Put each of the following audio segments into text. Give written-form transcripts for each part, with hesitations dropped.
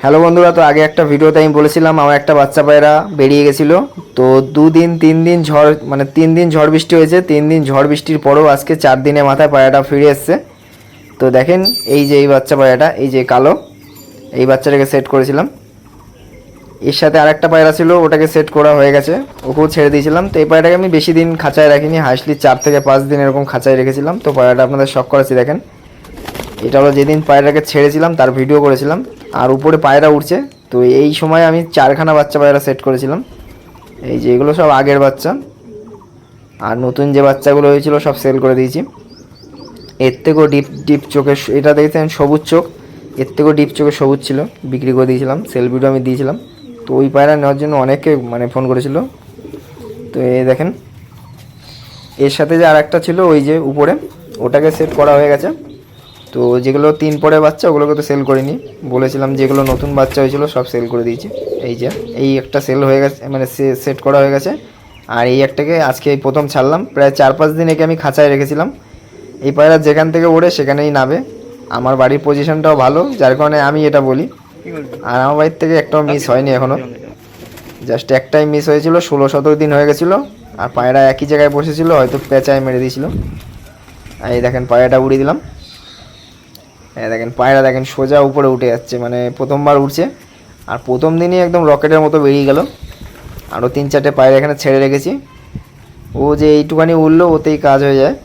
Hello বন্ধুরা, তো আগে একটা ভিডিওতে আমি বলেছিলাম আমার একটা বাচ্চা পায়রা বেরিয়ে গেছিলো। তো 2 দিন 3 দিন ঝড়, মানে 3 দিন ঝড় বৃষ্টি হয়েছে। 3 দিন ঝড় বৃষ্টির পরেও আজকে 4 দিনের মাথায় পায়রাটা ফিরে এসছে। তো দেখেন, এই যে এই বাচ্চা পায়রাটা, এই যে কালো, এই বাচ্চাটাকে সেট করেছিলাম। এর সাথে আরেকটা পায়রা ছিল, ওটাকে সেট করা হয়ে গেছে, ওকেও ছেড়ে দিয়েছিলাম। তো এই পায়রাটাকে আমি বেশি দিন খাঁচায় রাখিনি, হাসলি 4 থেকে 5 দিন এরকম খাঁচায় রেখেছিলাম। তো পায়রাটা আপনাদের শখ করেছি, দেখেন। এটা হলো যেদিন পায়রাটাকে ছেড়েছিলাম তার ভিডিও করেছিলাম। আর উপরে পায়রা উঠছে। তো এই সময় আমি 4খানা বাচ্চা পায়রা সেট করেছিলাম। এই যে এগুলো সব আগের বাচ্চা, আর নতুন যে বাচ্চাগুলো হয়েছিল সব সেল করে দিয়েছি। এর থেকেও ডিপ ডিপ চোখে, এটা দেখেছেন সবুজ চোখ, এর থেকেও ডিপ চোখে সবুজ ছিল, বিক্রি করে দিয়েছিলাম, সেল ভিডিও আমি দিয়েছিলাম। তো ওই পায়রা নেওয়ার জন্য অনেকে ফোন করেছিল। তো এই দেখেন, এর সাথে যে আর একটা ছিল ওই যে উপরে, ওটাকে সেট করা হয়ে গেছে। তো যেগুলো 3 পরের বাচ্চা ওগুলোকে তো সেল করিনি, বলেছিলাম যেগুলো নতুন বাচ্চা হয়েছিল সব সেল করে দিয়েছি। এই যে এই একটা সেল হয়ে গেছে, মানে সেট করা হয়ে গেছে। আর এই একটাকে আজকে এই প্রথম ছাড়লাম, প্রায় 4-5 দিন একে আমি খাঁচায় রেখেছিলাম। এই পায়রা যেখান থেকে ওড়ে সেখানেই নাবে। আমার বাড়ির পজিশনটাও ভালো, যার কারণে আমি এটা বলি। আর আমার বাড়ির থেকে একটাও মিস হয়নি এখনও, জাস্ট একটাই মিস হয়েছিল, 16-17 দিন হয়ে গেছিলো। আর পায়রা একই জায়গায় বসেছিল, হয়তো পেঁচায় মেরে দিয়েছিল। আর এই দেখেন পায়রাটা উড়িয়ে দিলাম। হ্যাঁ দেখেন, পায়রা দেখেন সোজা উপরে উঠে যাচ্ছে, মানে প্রথমবার উঠছে। আর প্রথম দিনই একদম রকেটের মতো বেরিয়ে গেল। আরও 3-4টে পায়রা এখানে ছেড়ে রেখেছি। ও যে এইটুখানি উঠলো ওতেই কাজ হয়ে যায়,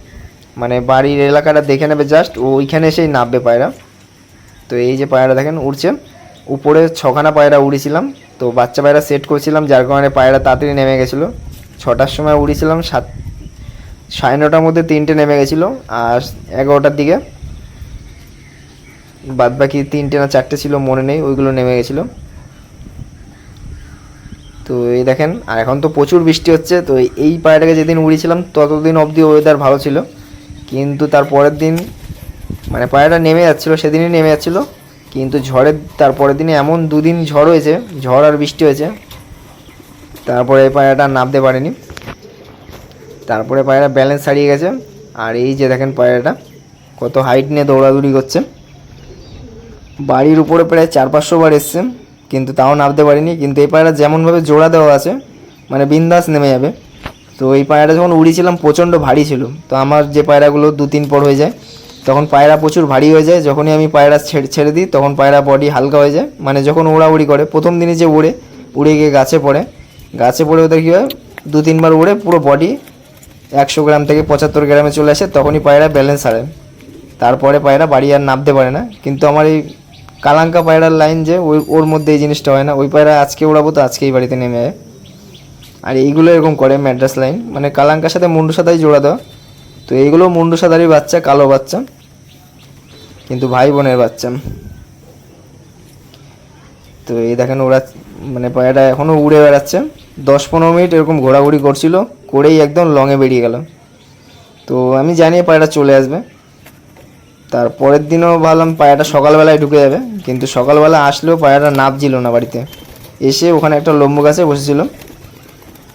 মানে বাড়ির এলাকাটা দেখে নেবে জাস্ট, ও ওইখানে এসেই নামবে পায়রা। তো এই যে পায়রা দেখেন উঠছে, উপরে 6খানা পায়রা উড়িয়েছিলাম। তো বাচ্চা পায়রা সেট করছিলাম, যার কারণে পায়রা তাড়াতাড়ি নেমে গেছিলো। 6টার সময় উড়িয়েছিলাম, 9:30টার মধ্যে 3টে নেমে গেছিলো। আর 11টার দিকে বাদ বাকি 3টে না 4টে ছিল মনে নেই, ওইগুলো নেমে গেছিলো। তো এই দেখেন, আর এখন তো প্রচুর বৃষ্টি হচ্ছে। তো এই পায়রাটাকে যেদিন উড়িয়েছিলাম ততদিন অবধি ওয়েদার ভালো ছিল, কিন্তু তার পরের দিন, মানে পায়রাটা নেমে যাচ্ছিলো, সেদিনই নেমে যাচ্ছিলো। কিন্তু ঝড়ের তারপরের দিনে এমন 2 দিন ঝড় হয়েছে, ঝড় আর বৃষ্টি হয়েছে, তারপরে এই পায়রাটা নামতে পারেনি। তারপরে পায়রা ব্যালেন্স হারিয়ে গেছে। আর এই যে দেখেন পায়রাটা কত হাইট নিয়ে দৌড়াদৌড়ি করছে। বাড়ির উপরে প্রায় 400-500 বার এসছে, কিন্তু তাও নামতে পারিনি। কিন্তু এই পায়রা যেমনভাবে জোড়া দেওয়া আছে, মানে বিন্দাস নেমে যাবে। তো এই পায়রাটা যখন উড়িয়েছিলাম প্রচণ্ড ভারী ছিল। তো আমার যে পায়রাগুলো 2-3 পর হয়ে যায়, তখন পায়রা প্রচুর ভারী হয়ে যায়। যখনই আমি পায়রা ছেড়ে দিই তখন পায়রা বডি হালকা হয়ে যায়, মানে যখন উড়াউড়ি করে প্রথম দিনে যে উড়ে গিয়ে গাছে পড়ে ওদের কী হয়, 2-3 বার উড়ে পুরো বডি 100 গ্রাম থেকে 75 গ্রামে চলে আসে, তখনই পায়রা ব্যালেন্স হারায়। তারপরে পায়রা বাড়ি আর নামতে পারে না। কিন্তু আমার এই কালাঙ্কা পায়রার লাইন যে, ওর মধ্যে এই জিনিসটা হয় না। ওই পায়রা আজকে উড়াবো তো আজকেই বাড়িতে নেমে যায়। আর এইগুলো এরকম করে ম্যাড্রাস লাইন, মানে কালাঙ্কার সাথে মুন্ডু সাদাই জোড়া দেওয়া। তো এইগুলো মুন্ডু সাদারই বাচ্চা, কালো বাচ্চা, কিন্তু ভাই বোনের বাচ্চা। তো এই দেখেন ওরা, মানে পায়রাটা এখনও উড়ে বেড়াচ্ছে। 10-15 মিনিট এরকম ঘোরাঘুরি করছিল, করেই একদম লংয়ে বেরিয়ে গেল। তো আমি জানি পায়রাটা চলে আসবে। তারপরের দিনও ভাবলাম পায়রাটা সকালবেলায় ঢুকে যাবে, কিন্তু সকালবেলা আসলেও পায়রাটা নামছিল না বাড়িতে। এসে ওখানে একটা লম্বু গাছে বসেছিল,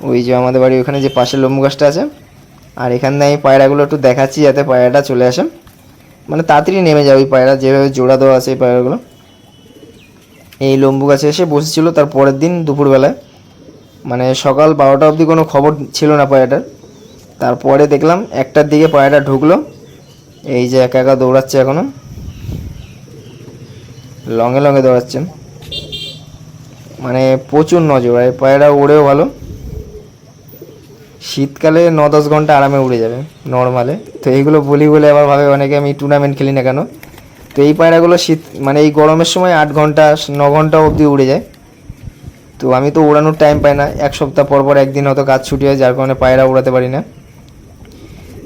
ওই যে আমাদের বাড়ি ওখানে যে পাশে লম্বু গাছটা আছে। আর এখান থেকে আমি পায়রাগুলো একটু দেখাচ্ছি যাতে পায়রাটা চলে আসে, মানে তাড়াতাড়ি নেমে যায় ওই পায়রা, যেভাবে জোড়া দেওয়া আছে এই পায়রাগুলো। এই লম্বু গাছে এসে বসেছিল তার পরের দিন দুপুরবেলায়, মানে সকাল 12টা অবধি কোনো খবর ছিল না পায়রাটার। তারপরে দেখলাম 1টার দিকে পায়রাটা ঢুকলো। এই যে একা একা দৌড়াচ্ছে, এখনও লঙে দৌড়াচ্ছে, মানে প্রচুর নজর। আর পায়রা ওড়েও ভালো, শীতকালে 9-10 ঘন্টা আরামে উড়ে যাবে নর্মালে। তো এইগুলো বলি বলে আবার ভাবে অনেকে আমি টুর্নামেন্ট খেলি না কেন। তো এই পায়রাগুলো মানে এই গরমের সময় 8 ঘন্টা 9 ঘন্টা অবধি উড়ে যায়। তো আমি তো ওড়ানোর টাইম পাই না, 1 সপ্তাহ পর একদিন হয়তো কাজ ছুটি হয়, যার কারণে পায়রা উড়াতে পারি না।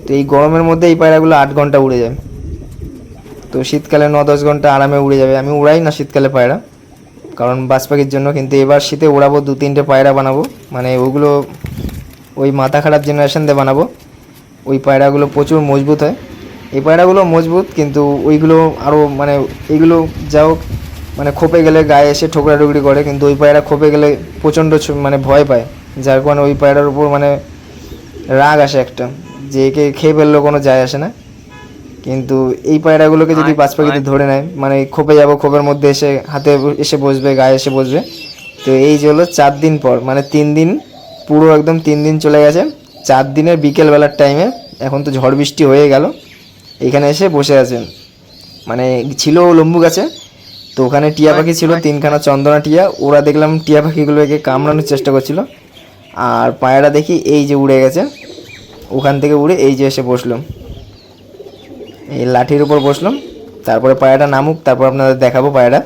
তো এই গরমের মধ্যে এই পায়রাগুলো 8 ঘন্টা উড়ে যায়। তো শীতকালে 9-10 ঘন্টা আরামে উড়ে যাবে। আমি উড়াই না শীতকালে পায়রা, কারণ বাজ পাখির জন্য। কিন্তু এবার শীতে উড়াবো, 2-3টে পায়রা বানাবো, মানে ওগুলো ওই মাথা খারাপ জেনারেশন দিয়ে বানাবো। ওই পায়রাগুলো প্রচুর মজবুত হয়। এই পায়রাগুলো মজবুত, কিন্তু ওইগুলো আরও, মানে এইগুলো যাও, মানে খোপে গেলে গায়ে এসে ঠোকরাঠুকরি করে, কিন্তু ওই পায়রা খোপে গেলে প্রচণ্ড মানে ভয় পায়, যার কারণে ওই পায়রার উপর মানে রাগ আসে একটা, যে একে খেয়ে ফেললেও কোনো যায় আসে না। কিন্তু এই পায়রাগুলোকে যদি বাজ পাখিতে ধরে নেয়, মানে খোপে যাব, খোপের মধ্যে এসে হাতে এসে বসবে, গায়ে এসে বসবে। তো এই যে হলো 4 দিন পর, মানে 3 দিন পুরো একদম 3 দিন চলে গেছে। 4 দিনের বিকেলবেলার টাইমে, এখন তো ঝড় বৃষ্টি হয়ে গেল, এখানে এসে বসে আছেন। মানে ছিল লম্বু গাছে, তো ওখানে টিয়া পাখি ছিল 3খানা চন্দনা টিয়া। ওরা দেখলাম টিয়া পাখিগুলোকে কামড়ানোর চেষ্টা করছিল। আর পায়রা দেখি এই যে উড়ে গেছে, ওখান থেকে উড়ে এই যে এসে বসলাম, এই লাঠির উপর বসলাম। তারপরে পায়রাটা নামুক, তারপর আপনাদের দেখাবো পায়রা।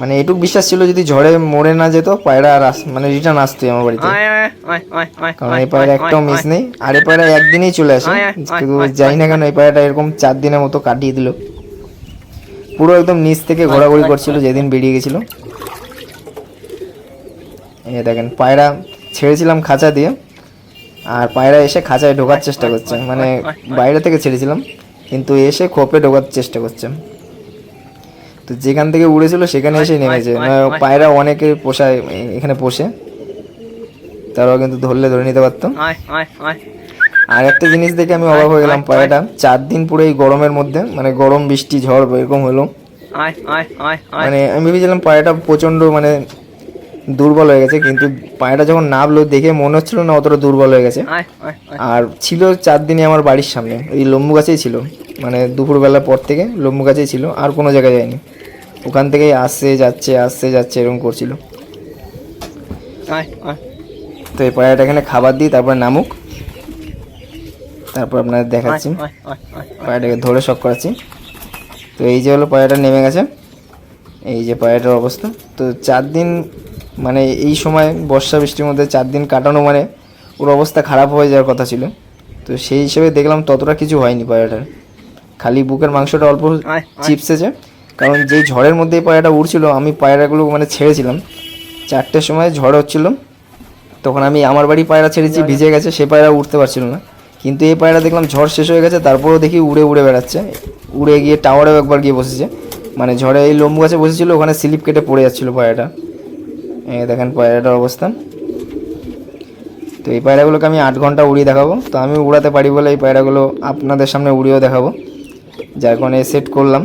মানে এটুকু বিশ্বাস ছিল যদি ঝড়ে মরে না যেত পায়রা, আর মানে রিটার্ন আসতোই আমার বাড়িতে, কারণ এই পায়রা একটাও মিস নেই। আর এই পায়রা একদিনেই চলে আসে, কিন্তু যাই না কেন এই পায়রাটা এরকম 4 দিনের মতো কাটিয়ে দিল। পুরো একদম নিচ থেকে ঘোরাঘুরি করছিল যেদিন বেরিয়ে গেছিল। এই দেখেন পায়রা ছেড়েছিলাম খাঁচা দিয়ে, আর পায়রা এসে খাঁচায় ঢোকার চেষ্টা করছে। মানে বাইরে থেকে ছেড়েছিলাম, কিন্তু এসে খোপে ঢোকার চেষ্টা করছে। তো যেখান থেকে উড়েছিল সেখানে এসে নেমেছে। পায়রা অনেকে পোষায় এখানে, পোষে, তারাও কিন্তু ধরলে ধরে নিতে পারতো। আর একটা জিনিস দেখে আমি অবাক হয়ে গেলাম, পায়রাটা 4 দিন পুরো এই গরমের মধ্যে, মানে গরম বৃষ্টি ঝড় এরকম হলো, মানে আমি ভেবেছিলাম পায়রাটা প্রচণ্ড মানে দুর্বল হয়ে গেছে, কিন্তু পায়রাটা যখন নামলো দেখে মনে হচ্ছিল না অতটা দুর্বল হয়ে গেছে। আর ছিল 4 দিনই আমার বাড়ির সামনে, এই লম্বু গাছেই ছিল, মানে দুপুরবেলার পর থেকে লম্বু গাছেই ছিল, আর কোনো জায়গায় যায়নি। ওখান থেকেই আসছে যাচ্ছে এরকম করছিল। তো এই পায়রাটা এখানে খাবার দিই, তারপরে নামুক, তারপর আপনাদের দেখাচ্ছি। পায়রাটাকে ধরে শক করাচ্ছি। তো এই যে হলো পায়রাটা নেমে গেছে, এই যে পায়রাটার অবস্থা। তো 4 দিন, মানে এই সময় বর্ষা বৃষ্টির মধ্যে 4 দিন কাটানো, মানে ওর অবস্থা খারাপ হয়ে যাওয়ার কথা ছিল। তো সেই হিসেবে দেখলাম ততটা কিছু হয়নি পায়রাটার, খালি বুকের মাংসটা অল্প চিপসেছে। কারণ যেই ঝড়ের মধ্যে এই পায়রাটা উড়ছিল, আমি পায়রাগুলো মানে ছেড়েছিলাম 4টের সময়, ঝড় হচ্ছিল, তখন আমি আমার বাড়ি পায়রা ছেড়েছি, ভিজে গেছে, সে পায়রা উঠতে পারছিল না। কিন্তু এই পায়রা দেখলাম ঝড় শেষ হয়ে গেছে, তারপরেও দেখি উড়ে উড়ে বেড়াচ্ছে, উড়ে গিয়ে টাওয়ারেও একবার গিয়ে বসেছে। মানে ঝড়ে এই লম্বু গাছে বসেছিল, ওখানে স্লিপ কেটে পড়ে যাচ্ছিলো পায়রাটা। এই দেখেন পায়রাটার অবস্থান। তো এই পায়রাগুলোকে আমি 8 ঘন্টা উড়িয়ে দেখাবো। তো আমি উড়াতে পারি বলে এই পায়রাগুলো আপনাদের সামনে উড়িয়েও দেখাবো, যার কারণে সেট করলাম।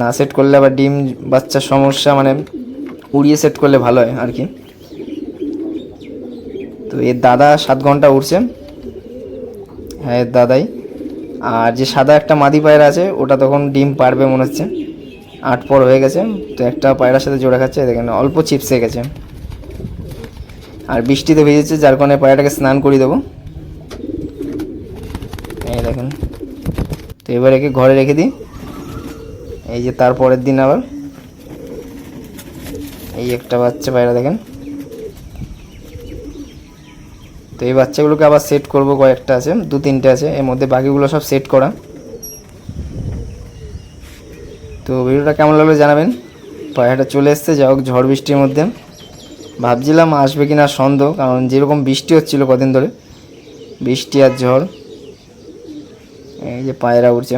না সেট করলে আবার ডিম বাচ্চার সমস্যা, মানে উড়িয়ে সেট করলে ভালো হয় আর কি। তো এর দাদা 7 ঘন্টা উড়ছে, হ্যাঁ এর দাদাই। আর যে সাদা একটা মাদি পায়রা আছে, ওটা তখন ডিম পারবে মনে হচ্ছে, 8 পর হয়ে গেছে। তো একটা পায়রার সাথে জোড়া খাচ্ছে, দেখেন অল্প চিপসে গেছে। আর বৃষ্টিতে ভিজেছে, যার কারণে পায়রাটাকে স্নান করিয়ে দেবো। এই দেখেন। তো এবার একে ঘরে রেখে দিই। এই যে তারপরের দিন আবার এই একটা বাচ্চা পায়রা দেখেন। তো এই বাচ্চাগুলোকে আবার সেট করব, কয়েকটা আছে, 2-3টে আছে, এর মধ্যে বাকিগুলো সব সেট করা। তো ভিডিওটা কেমন লাগলো জানাবেন। পায়রাটা চলে এসছে, যা হোক ঝড় বৃষ্টির মধ্যে। ভাবছিলাম আসবে কিনা সন্দেহ, কারণ যেরকম বৃষ্টি হচ্ছিল কদিন ধরে, বৃষ্টি আর ঝড়। এই যে পায়রা উঠছে।